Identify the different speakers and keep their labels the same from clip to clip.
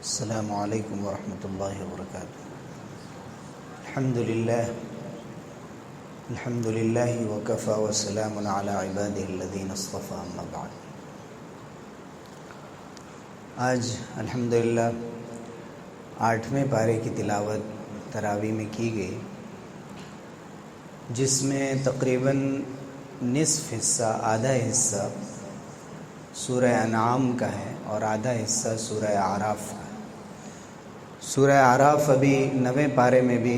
Speaker 1: السلام علیکم ورحمۃ اللہ وبرکاتہ۔ الحمد للہ وکفی وسلام علی عبادہ الذین اصطفی، اما بعد۔ آج الحمدللہ 8ویں پارے کی تلاوت تراویح میں کی گئی، جس میں تقریباً نصف حصہ، آدھا حصہ سورہ انعام کا ہے اور آدھا حصہ سورہ اعراف کا ہے۔ سورہ اعراف ابھی 9ویں پارے میں بھی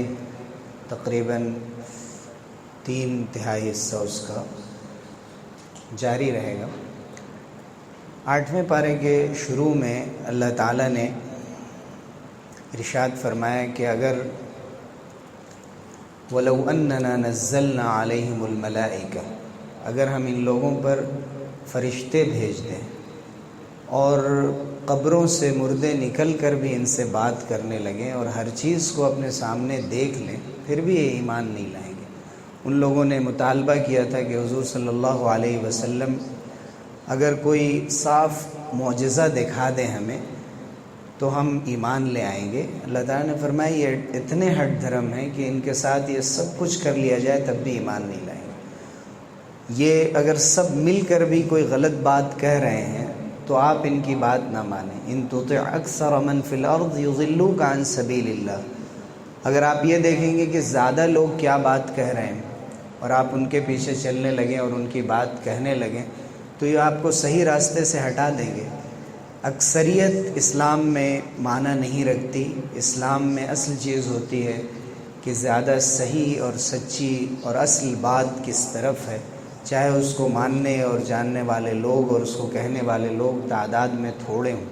Speaker 1: تقریباً 3/4 حصہ اس کا جاری رہے گا۔ 8ویں پارے کے شروع میں اللہ تعالیٰ نے ارشاد فرمایا کہ اگر وَلَوْ أَنَّنَا نَزَّلْنَا عَلَيْهِمُ الْمَلَائِكَةَ، اگر ہم ان لوگوں پر فرشتے بھیج دیں اور قبروں سے مردے نکل کر بھی ان سے بات کرنے لگیں اور ہر چیز کو اپنے سامنے دیکھ لیں، پھر بھی یہ ایمان نہیں لائیں گے۔ ان لوگوں نے مطالبہ کیا تھا کہ حضور صلی اللہ علیہ وسلم اگر کوئی صاف معجزہ دکھا دیں ہمیں تو ہم ایمان لے آئیں گے۔ اللہ تعالیٰ نے فرمایا یہ اتنے ہٹ دھرم ہیں کہ ان کے ساتھ یہ سب کچھ کر لیا جائے تب بھی ایمان نہیں لائیں گے۔ یہ اگر سب مل کر بھی کوئی غلط بات کہہ رہے ہیں تو آپ ان کی بات نہ مانیں۔ ان تطع اکثر من فی الارض یضلوک عن سبیل اللہ، اگر آپ یہ دیکھیں گے کہ زیادہ لوگ کیا بات کہہ رہے ہیں اور آپ ان کے پیچھے چلنے لگیں اور ان کی بات کہنے لگیں تو یہ آپ کو صحیح راستے سے ہٹا دیں گے۔ اکثریت اسلام میں معنی نہیں رکھتی۔ اسلام میں اصل چیز ہوتی ہے کہ زیادہ صحیح اور سچی اور اصل بات کس طرف ہے، چاہے اس کو ماننے اور جاننے والے لوگ اور اس کو کہنے والے لوگ تعداد میں تھوڑے ہوں۔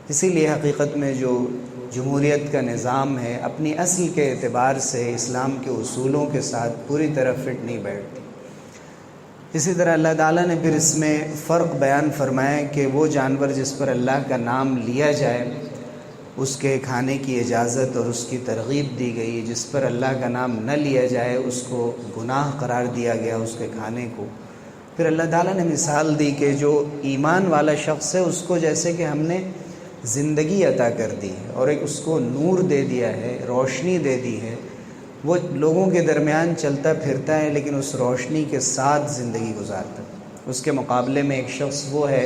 Speaker 1: اسی لیے حقیقت میں جو جمہوریت کا نظام ہے اپنی اصل کے اعتبار سے اسلام کے اصولوں کے ساتھ پوری طرح فٹ نہیں بیٹھتی۔ اسی طرح اللہ تعالیٰ نے پھر اس میں فرق بیان فرمایا کہ وہ جانور جس پر اللہ کا نام لیا جائے اس کے کھانے کی اجازت اور اس کی ترغیب دی گئی، جس پر اللہ کا نام نہ لیا جائے اس کو گناہ قرار دیا گیا اس کے کھانے کو۔ پھر اللہ تعالیٰ نے مثال دی کہ جو ایمان والا شخص ہے اس کو جیسے کہ ہم نے زندگی عطا کر دی ہے اور ایک اس کو نور دے دیا ہے، روشنی دے دی ہے، وہ لوگوں کے درمیان چلتا پھرتا ہے لیکن اس روشنی کے ساتھ زندگی گزارتا ہے۔ اس کے مقابلے میں ایک شخص وہ ہے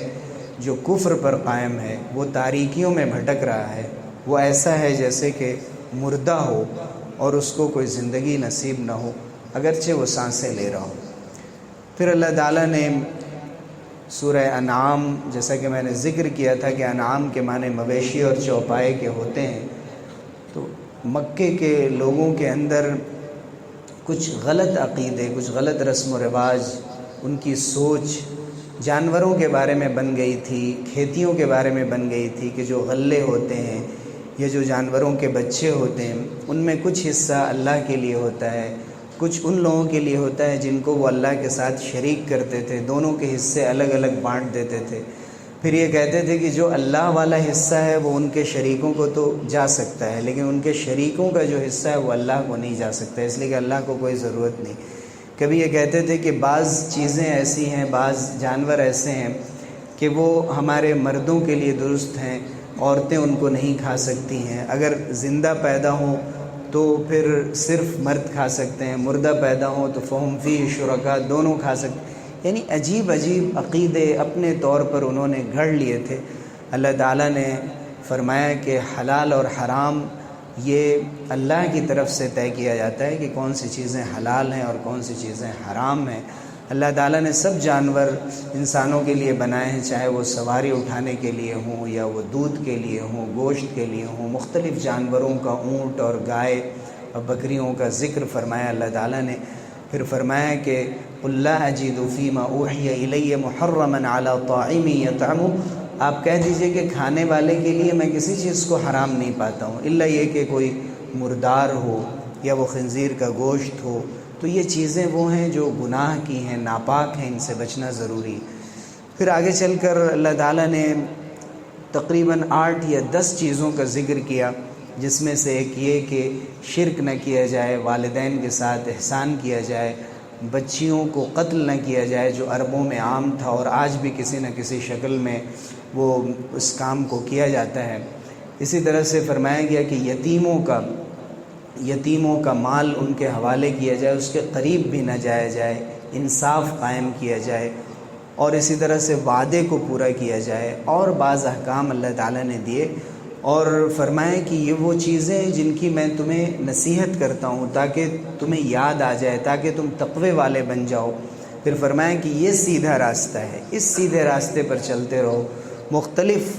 Speaker 1: جو کفر پر قائم ہے، وہ تاریکیوں میں بھٹک رہا ہے، وہ ایسا ہے جیسے کہ مردہ ہو اور اس کو کوئی زندگی نصیب نہ ہو اگرچہ وہ سانسیں لے رہا ہو۔ پھر اللہ تعالیٰ نے سورہ انعام، جیسا کہ میں نے ذکر کیا تھا کہ انعام کے معنی مویشی اور چوپائے کے ہوتے ہیں، تو مکے کے لوگوں کے اندر کچھ غلط عقیدے، کچھ غلط رسم و رواج، ان کی سوچ جانوروں کے بارے میں بن گئی تھی، کھیتیوں کے بارے میں بن گئی تھی کہ جو غلے ہوتے ہیں یا جو جانوروں کے بچے ہوتے ہیں ان میں کچھ حصہ اللہ کے لیے ہوتا ہے، کچھ ان لوگوں کے لیے ہوتا ہے جن کو وہ اللہ کے ساتھ شریک کرتے تھے، دونوں کے حصے الگ الگ بانٹ دیتے تھے۔ پھر یہ کہتے تھے کہ جو اللہ والا حصہ ہے وہ ان کے شریکوں کو تو جا سکتا ہے لیکن ان کے شریکوں کا جو حصہ ہے وہ اللہ کو نہیں جا سکتا، اس لیے کہ اللہ کو کوئی ضرورت نہیں۔ کبھی یہ کہتے تھے کہ بعض چیزیں ایسی ہیں، بعض جانور ایسے ہیں کہ وہ ہمارے مردوں کے لیے درست ہیں، عورتیں ان کو نہیں کھا سکتی ہیں، اگر زندہ پیدا ہوں تو پھر صرف مرد کھا سکتے ہیں، مردہ پیدا ہوں تو فہم فیہ شرکاء، دونوں کھا سکتے ہیں۔ یعنی عجیب عجیب عقیدے اپنے طور پر انہوں نے گھڑ لیے تھے۔ اللہ تعالیٰ نے فرمایا کہ حلال اور حرام یہ اللہ کی طرف سے طے کیا جاتا ہے کہ کون سی چیزیں حلال ہیں اور کون سی چیزیں حرام ہیں۔ اللہ تعالیٰ نے سب جانور انسانوں کے لیے بنائے ہیں، چاہے وہ سواری اٹھانے کے لیے ہوں یا وہ دودھ کے لیے ہوں، گوشت کے لیے ہوں۔ مختلف جانوروں کا، اونٹ اور گائے اور بکریوں کا ذکر فرمایا اللہ تعالیٰ نے۔ پھر فرمایا کہ قُل لَا أَجِدُ فِي مَا أُوحِيَ إِلَيَّ مُحَرَّمًا عَلَىٰ طَاعِمٍ يَطْعَمُهُ، آپ کہہ دیجئے کہ کھانے والے کے لیے میں کسی چیز کو حرام نہیں پاتا ہوں الا یہ کہ کوئی مردار ہو یا وہ خنزیر کا گوشت ہو، تو یہ چیزیں وہ ہیں جو گناہ کی ہیں، ناپاک ہیں، ان سے بچنا ضروری ہے۔ پھر آگے چل کر اللہ تعالیٰ نے تقریباً 8 یا 10 چیزوں کا ذکر کیا، جس میں سے ایک یہ کہ شرک نہ کیا جائے، والدین کے ساتھ احسان کیا جائے، بچیوں کو قتل نہ کیا جائے جو عربوں میں عام تھا اور آج بھی کسی نہ کسی شکل میں وہ اس کام کو کیا جاتا ہے۔ اسی طرح سے فرمایا گیا کہ یتیموں کا مال ان کے حوالے کیا جائے، اس کے قریب بھی نہ جایا جائے، انصاف قائم کیا جائے، اور اسی طرح سے وعدے کو پورا کیا جائے، اور بعض احکام اللہ تعالیٰ نے دیے، اور فرمایا کہ یہ وہ چیزیں جن کی میں تمہیں نصیحت کرتا ہوں تاکہ تمہیں یاد آ جائے، تاکہ تم تقوی والے بن جاؤ۔ پھر فرمایا کہ یہ سیدھا راستہ ہے، اس سیدھے راستے پر چلتے رہو، مختلف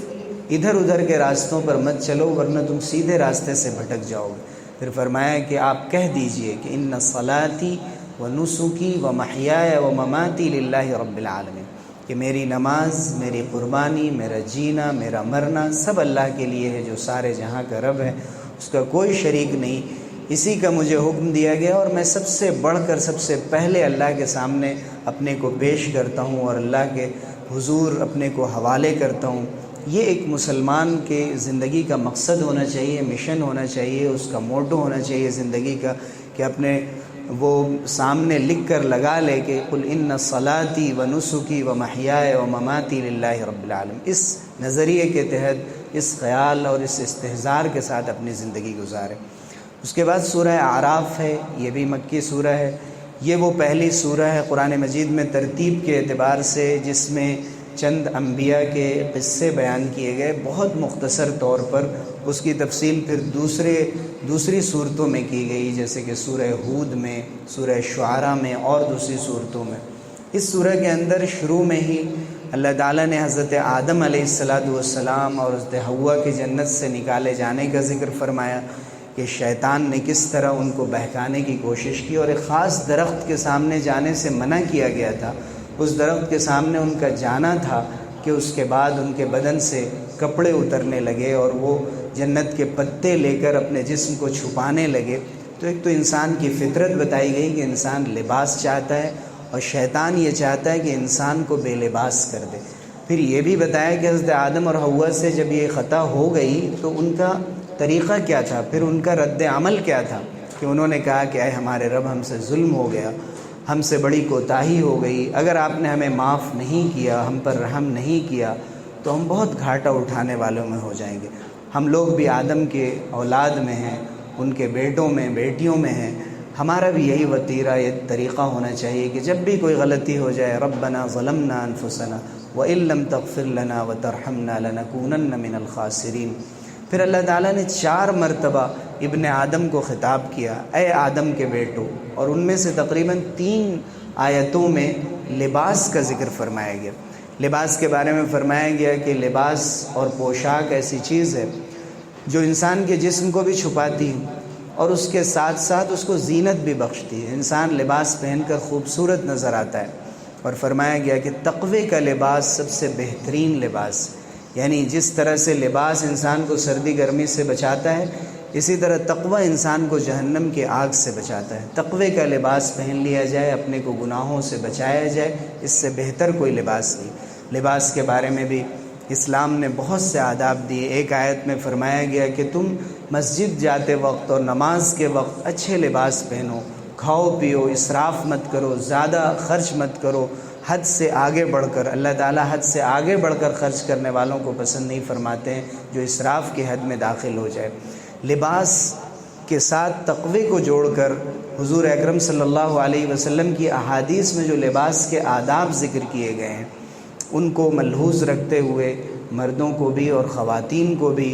Speaker 1: ادھر ادھر کے راستوں پر مت چلو ورنہ تم سیدھے راستے سے بھٹک جاؤ گے۔ پھر فرمایا کہ آپ کہہ دیجئے کہ ان صلاتی و نسکی و محیای و مماتی للہ رب العالمین، کہ میری نماز، میری قربانی، میرا جینا، میرا مرنا سب اللہ کے لیے ہے جو سارے جہاں کا رب ہے، اس کا کوئی شریک نہیں، اسی کا مجھے حکم دیا گیا، اور میں سب سے بڑھ کر سب سے پہلے اللہ کے سامنے اپنے کو پیش کرتا ہوں اور اللہ کے حضور اپنے کو حوالے کرتا ہوں۔ یہ ایک مسلمان کے زندگی کا مقصد ہونا چاہیے، مشن ہونا چاہیے، اس کا موٹو ہونا چاہیے زندگی کا، کہ اپنے وہ سامنے لکھ کر لگا لے کہ قل ان صلاتی و نسکی و محیای و مماتی للہ رب العالمین۔ اس نظریے کے تحت، اس خیال اور اس استحضار کے ساتھ اپنی زندگی گزارے۔ اس کے بعد سورہ اعراف ہے، یہ بھی مکی سورہ ہے، یہ وہ پہلی سورہ ہے قرآن مجید میں ترتیب کے اعتبار سے جس میں چند انبیاء کے قصے بیان کیے گئے بہت مختصر طور پر، اس کی تفصیل پھر دوسری صورتوں میں کی گئی، جیسے کہ سورہ ہود میں، سورہ شعراء میں اور دوسری صورتوں میں۔ اس سورہ کے اندر شروع میں ہی اللہ تعالیٰ نے حضرت آدم علیہ السلام اور حضرت حوا کی جنت سے نکالے جانے کا ذکر فرمایا کہ شیطان نے کس طرح ان کو بہکانے کی کوشش کی، اور ایک خاص درخت کے سامنے جانے سے منع کیا گیا تھا۔ اس درخت کے سامنے ان کا جانا تھا کہ اس کے بعد ان کے بدن سے کپڑے اترنے لگے اور وہ جنت کے پتے لے کر اپنے جسم کو چھپانے لگے۔ تو ایک تو انسان کی فطرت بتائی گئی کہ انسان لباس چاہتا ہے، اور شیطان یہ چاہتا ہے کہ انسان کو بے لباس کر دے۔ پھر یہ بھی بتایا کہ حضرت آدم اور حوا سے جب یہ خطا ہو گئی تو ان کا طریقہ کیا تھا، پھر ان کا رد عمل کیا تھا، کہ انہوں نے کہا کہ اے ہمارے رب، ہم سے ظلم ہو گیا، ہم سے بڑی کوتاہی ہو گئی، اگر آپ نے ہمیں معاف نہیں کیا، ہم پر رحم نہیں کیا تو ہم بہت گھاٹا اٹھانے والوں میں ہو جائیں گے۔ ہم لوگ بھی آدم کے اولاد میں ہیں، ان کے بیٹوں میں، بیٹیوں میں ہیں، ہمارا بھی یہی وتیرہ، یہ طریقہ ہونا چاہیے کہ جب بھی کوئی غلطی ہو جائے، ربنا ظلمنا انفسنا وَإِن لَّمْ تَغْفِرْ لَنَا وَتَرْحَمْنَا لَنَكُونَنَّ مِنَ الْخَاسِرِينَ۔ پھر اللہ تعالیٰ نے 4 مرتبہ ابن آدم کو خطاب کیا، اے آدم کے بیٹو، اور ان میں سے تقریباً 3 آیتوں میں لباس کا ذکر فرمایا گیا۔ لباس کے بارے میں فرمایا گیا کہ لباس اور پوشاک ایسی چیز ہے جو انسان کے جسم کو بھی چھپاتی ہے اور اس کے ساتھ ساتھ اس کو زینت بھی بخشتی ہے، انسان لباس پہن کر خوبصورت نظر آتا ہے۔ اور فرمایا گیا کہ تقوی کا لباس سب سے بہترین لباس، یعنی جس طرح سے لباس انسان کو سردی گرمی سے بچاتا ہے، اسی طرح تقوی انسان کو جہنم کی آگ سے بچاتا ہے۔ تقوی کا لباس پہن لیا جائے، اپنے کو گناہوں سے بچایا جائے، اس سے بہتر کوئی لباس نہیں۔ لباس کے بارے میں بھی اسلام نے بہت سے آداب دیے۔ ایک آیت میں فرمایا گیا کہ تم مسجد جاتے وقت اور نماز کے وقت اچھے لباس پہنو، کھاؤ پیو، اسراف مت کرو، زیادہ خرچ مت کرو، حد سے آگے بڑھ کر۔ اللہ تعالیٰ حد سے آگے بڑھ کر خرچ کرنے والوں کو پسند نہیں فرماتے ہیں جو اسراف کی حد میں داخل ہو جائے۔ لباس کے ساتھ تقوی کو جوڑ کر حضور اکرم صلی اللہ علیہ وسلم کی احادیث میں جو لباس کے آداب ذکر کیے گئے ہیں ان کو ملحوظ رکھتے ہوئے مردوں کو بھی اور خواتین کو بھی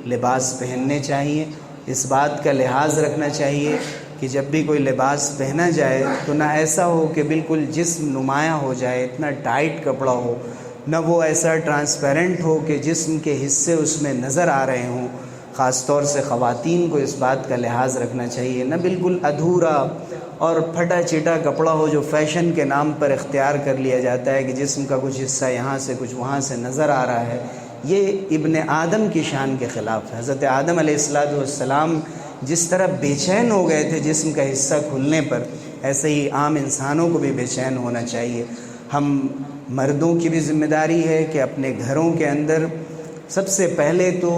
Speaker 1: لباس پہننے چاہیے۔ اس بات کا لحاظ رکھنا چاہیے کہ جب بھی کوئی لباس پہنا جائے تو نہ ایسا ہو کہ بالکل جسم نمایاں ہو جائے، اتنا ٹائٹ کپڑا ہو، نہ وہ ایسا ٹرانسپیرنٹ ہو کہ جسم کے حصے اس میں نظر آ رہے ہوں۔ خاص طور سے خواتین کو اس بات کا لحاظ رکھنا چاہیے، نہ بالکل ادھورا اور پھٹا چٹا کپڑا ہو جو فیشن کے نام پر اختیار کر لیا جاتا ہے کہ جسم کا کچھ حصہ یہاں سے کچھ وہاں سے نظر آ رہا ہے۔ یہ ابن آدم کی شان کے خلاف ہے۔ حضرت آدم علیہ السلام جس طرح بے چین ہو گئے تھے جسم کا حصہ کھلنے پر، ایسے ہی عام انسانوں کو بھی بے چین ہونا چاہیے۔ ہم مردوں کی بھی ذمہ داری ہے کہ اپنے گھروں کے اندر سب سے پہلے تو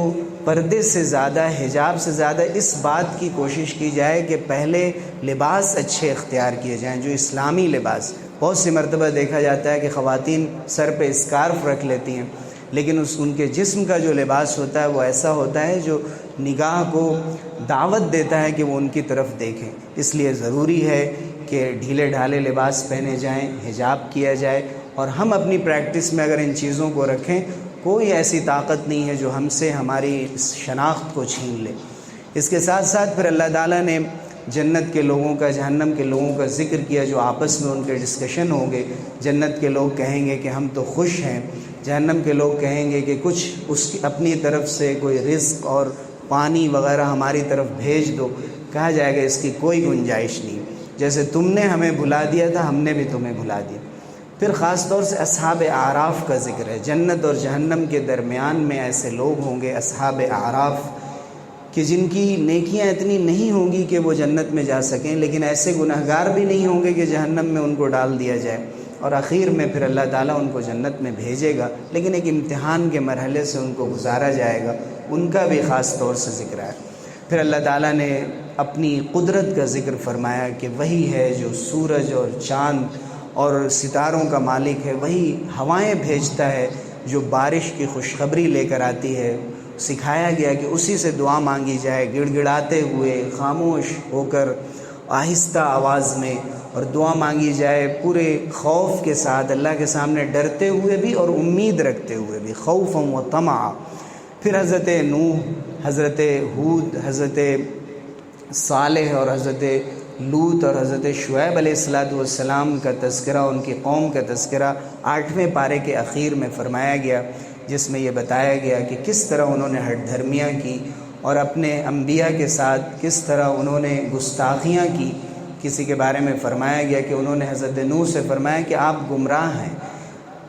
Speaker 1: پردے سے زیادہ، حجاب سے زیادہ اس بات کی کوشش کی جائے کہ پہلے لباس اچھے اختیار کیے جائیں، جو اسلامی لباس۔ بہت سی مرتبہ دیکھا جاتا ہے کہ خواتین سر پہ اسکارف رکھ لیتی ہیں، لیکن ان کے جسم کا جو لباس ہوتا ہے وہ ایسا ہوتا ہے جو نگاہ کو دعوت دیتا ہے کہ وہ ان کی طرف دیکھیں۔ اس لیے ضروری ہے کہ ڈھیلے ڈھالے لباس پہنے جائیں، حجاب کیا جائے، اور ہم اپنی پریکٹس میں اگر ان چیزوں کو رکھیں، کوئی ایسی طاقت نہیں ہے جو ہم سے ہماری شناخت کو چھین لے۔ اس کے ساتھ ساتھ پھر اللہ تعالیٰ نے جنت کے لوگوں کا، جہنم کے لوگوں کا ذکر کیا، جو آپس میں ان کے ڈسکشن ہوں گے۔ جنت کے لوگ کہیں گے کہ ہم تو خوش ہیں، جہنم کے لوگ کہیں گے کہ کچھ اس کی اپنی طرف سے کوئی رزق اور پانی وغیرہ ہماری طرف بھیج دو۔ کہا جائے گا اس کی کوئی گنجائش نہیں، جیسے تم نے ہمیں بھلا دیا تھا ہم نے بھی تمہیں بھلا دیا۔ پھر خاص طور سے اصحاب اعراف کا ذکر ہے۔ جنت اور جہنم کے درمیان میں ایسے لوگ ہوں گے، اصحاب اعراف، کہ جن کی نیکیاں اتنی نہیں ہوں گی کہ وہ جنت میں جا سکیں، لیکن ایسے گنہگار بھی نہیں ہوں گے کہ جہنم میں ان کو ڈال دیا جائے، اور آخر میں پھر اللہ تعالیٰ ان کو جنت میں بھیجے گا، لیکن ایک امتحان کے مرحلے سے ان کو گزارا جائے گا، ان کا بھی خاص طور سے ذکر ہے۔ پھر اللہ تعالیٰ نے اپنی قدرت کا ذکر فرمایا کہ وہی ہے جو سورج اور چاند اور ستاروں کا مالک ہے، وہی ہوائیں بھیجتا ہے جو بارش کی خوشخبری لے کر آتی ہے۔ سکھایا گیا کہ اسی سے دعا مانگی جائے، گڑ گڑاتے ہوئے، خاموش ہو کر، آہستہ آواز میں، اور دعا مانگی جائے پورے خوف کے ساتھ، اللہ کے سامنے ڈرتے ہوئے بھی اور امید رکھتے ہوئے بھی، خوفا و طمعا۔ پھر حضرت نوح، حضرت ہود، حضرت صالح اور حضرت لوط اور حضرت شعیب علیہ السلام کا تذکرہ، ان کی قوم کا تذکرہ 8ویں پارے کے اخیر میں فرمایا گیا، جس میں یہ بتایا گیا کہ کس طرح انہوں نے ہٹ دھرمیاں کی اور اپنے انبیاء کے ساتھ کس طرح انہوں نے گستاخیاں کی۔ کسی کے بارے میں فرمایا گیا کہ انہوں نے حضرت نوح سے فرمایا کہ آپ گمراہ ہیں۔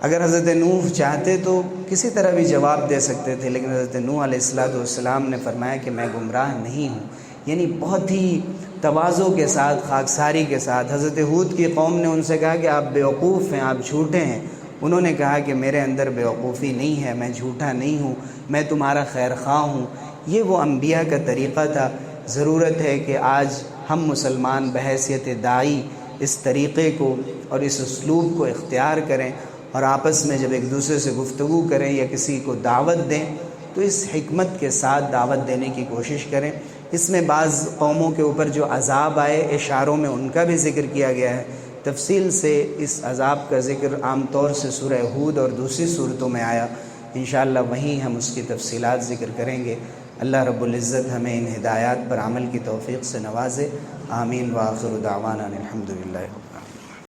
Speaker 1: اگر حضرت نوح چاہتے تو کسی طرح بھی جواب دے سکتے تھے، لیکن حضرت نوح علیہ السلام نے فرمایا کہ میں گمراہ نہیں ہوں، یعنی بہت ہی تواضع کے ساتھ، خاکساری کے ساتھ۔ حضرت ہود کی قوم نے ان سے کہا کہ آپ بیوقوف ہیں، آپ جھوٹے ہیں۔ انہوں نے کہا کہ میرے اندر بیوقوفی نہیں ہے، میں جھوٹا نہیں ہوں، میں تمہارا خیر خواہ ہوں۔ یہ وہ انبیاء کا طریقہ تھا۔ ضرورت ہے کہ آج ہم مسلمان بحیثیت داعی اس طریقے کو اور اس اسلوب کو اختیار کریں، اور آپس میں جب ایک دوسرے سے گفتگو کریں یا کسی کو دعوت دیں تو اس حکمت کے ساتھ دعوت دینے کی کوشش کریں۔ اس میں بعض قوموں کے اوپر جو عذاب آئے، اشاروں میں ان کا بھی ذکر کیا گیا ہے۔ تفصیل سے اس عذاب کا ذکر عام طور سے سورہ ہود اور دوسری صورتوں میں آیا، انشاءاللہ وہیں ہم اس کی تفصیلات ذکر کریں گے۔ اللہ رب العزت ہمیں ان ہدایات پر عمل کی توفیق سے نوازے، آمین۔ وآخر دعوانا الحمدللہ۔